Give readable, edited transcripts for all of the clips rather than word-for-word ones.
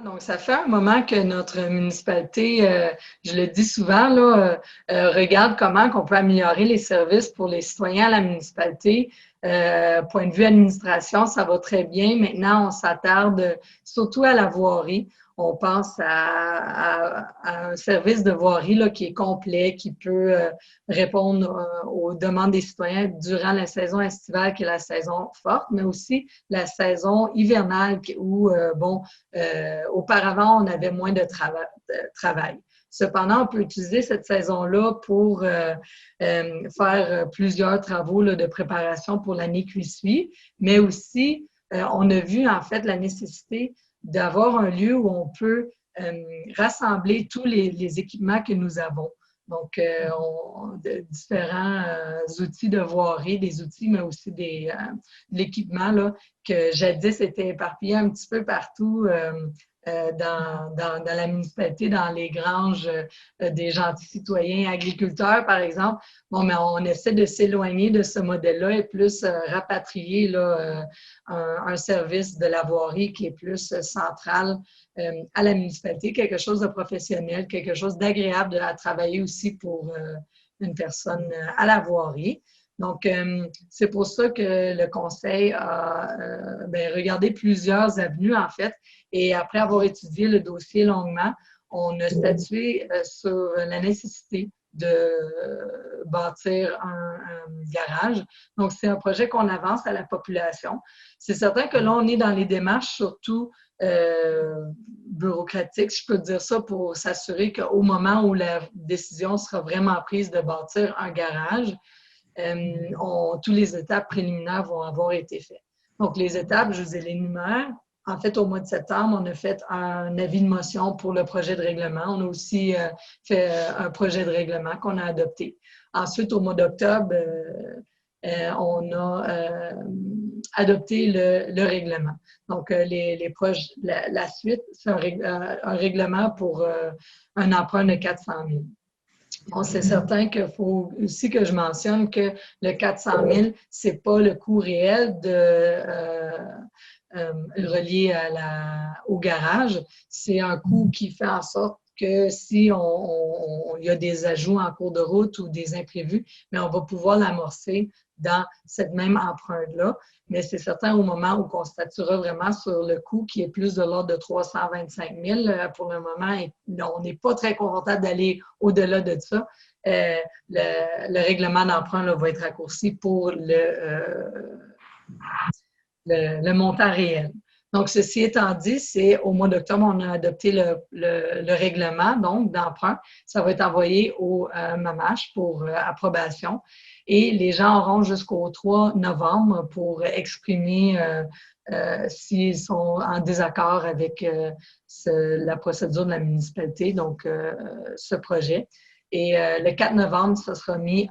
Donc, ça fait un moment que notre municipalité, je le dis souvent, là, regarde comment on peut améliorer les services pour les citoyens à la municipalité. Point de vue administration, ça va très bien. Maintenant, on s'attarde surtout à la voirie. On pense à un service de voirie là, qui est complet, qui peut répondre aux demandes des citoyens durant la saison estivale, qui est la saison forte, mais aussi la saison hivernale où, auparavant, on avait moins de travail. Cependant, on peut utiliser cette saison-là pour faire plusieurs travaux là, de préparation pour l'année qui suit, mais aussi, on a vu en fait la nécessité d'avoir un lieu où on peut rassembler tous les équipements que nous avons. Donc, différents outils de voirie, des outils, mais aussi de l'équipement là, que jadis était éparpillé un petit peu partout dans la municipalité, dans les granges des gentils citoyens agriculteurs, par exemple. Bon, mais on essaie de s'éloigner de ce modèle-là et plus rapatrier là, un service de la voirie qui est plus central à la municipalité, quelque chose de professionnel, quelque chose d'agréable à travailler aussi pour une personne à la voirie. Donc, c'est pour ça que le conseil a regardé plusieurs avenues, en fait, et après avoir étudié le dossier longuement, on a statué sur la nécessité de bâtir un garage. Donc, c'est un projet qu'on avance à la population. C'est certain que là, on est dans les démarches surtout bureaucratiques, je peux dire ça, pour s'assurer qu'au moment où la décision sera vraiment prise de bâtir un garage, toutes les étapes préliminaires vont avoir été faites. Donc, les étapes, je vous les énumère. En fait, au mois de septembre, on a fait un avis de motion pour le projet de règlement. On a aussi fait un projet de règlement qu'on a adopté. Ensuite, au mois d'octobre, on a adopté le règlement. Donc, la suite, c'est un règlement pour un emprunt de 400 000. Bon, c'est certain qu'il faut aussi que je mentionne que le 400 000, ce n'est pas le coût réel relié au garage. C'est un coût qui fait en sorte que si il y a des ajouts en cours de route ou des imprévus, mais on va pouvoir l'amorcer dans cette même empreinte-là. Mais c'est certain au moment où on statuera vraiment sur le coût qui est plus de l'ordre de 325 000, pour le moment, on n'est pas très confortable d'aller au-delà de ça. Le règlement d'emprunt va être raccourci pour le montant réel. Donc, ceci étant dit, c'est au mois d'octobre, on a adopté le règlement donc d'emprunt. Ça va être envoyé au MAMACH pour approbation. Et les gens auront jusqu'au 3 novembre pour exprimer s'ils sont en désaccord avec la procédure de la municipalité, donc ce projet. Et le 4 novembre, ça sera mis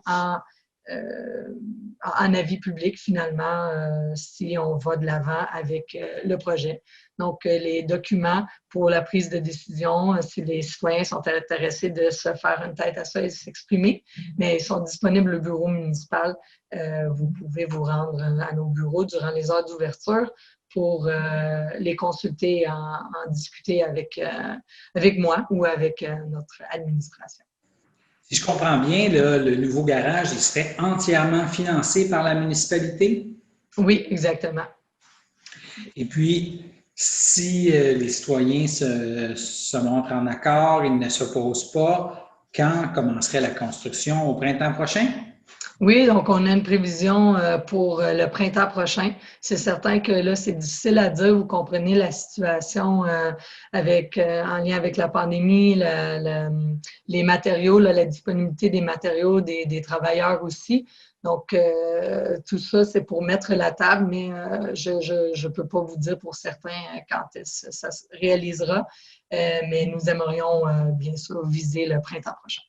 en avis public, finalement, si on va de l'avant avec le projet. Donc, les documents pour la prise de décision, si les citoyens sont intéressés de se faire une tête à ça et s'exprimer, mais ils sont disponibles au bureau municipal. Vous pouvez vous rendre à nos bureaux durant les heures d'ouverture pour les consulter et en discuter avec moi ou avec notre administration. Si je comprends bien, là, le nouveau garage, il serait entièrement financé par la municipalité? Oui, exactement. Et puis, si les citoyens se montrent en accord, ils ne s'opposent pas, quand commencerait la construction? Au printemps prochain? Oui, donc on a une prévision pour le printemps prochain. C'est certain que là, c'est difficile à dire. Vous comprenez la situation en lien avec la pandémie, les matériaux, la disponibilité des matériaux, des travailleurs aussi. Donc, tout ça, c'est pour mettre la table, mais je ne peux pas vous dire pour certains quand ça se réalisera. Mais nous aimerions bien sûr viser le printemps prochain.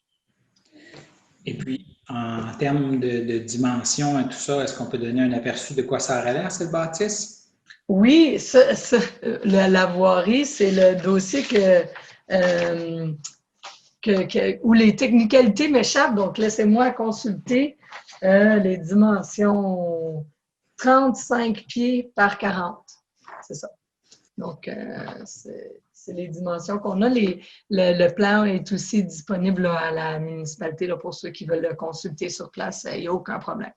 Et puis, en termes de dimension et tout ça, est-ce qu'on peut donner un aperçu de quoi ça aurait l'air, cette bâtisse? Oui, la voirie, c'est le dossier où les technicalités m'échappent. Donc, laissez-moi consulter les dimensions 35 pieds par 40. C'est ça. Donc, c'est les dimensions qu'on a. Le plan est aussi disponible là, à la municipalité là, pour ceux qui veulent le consulter sur place. Il n'y a aucun problème.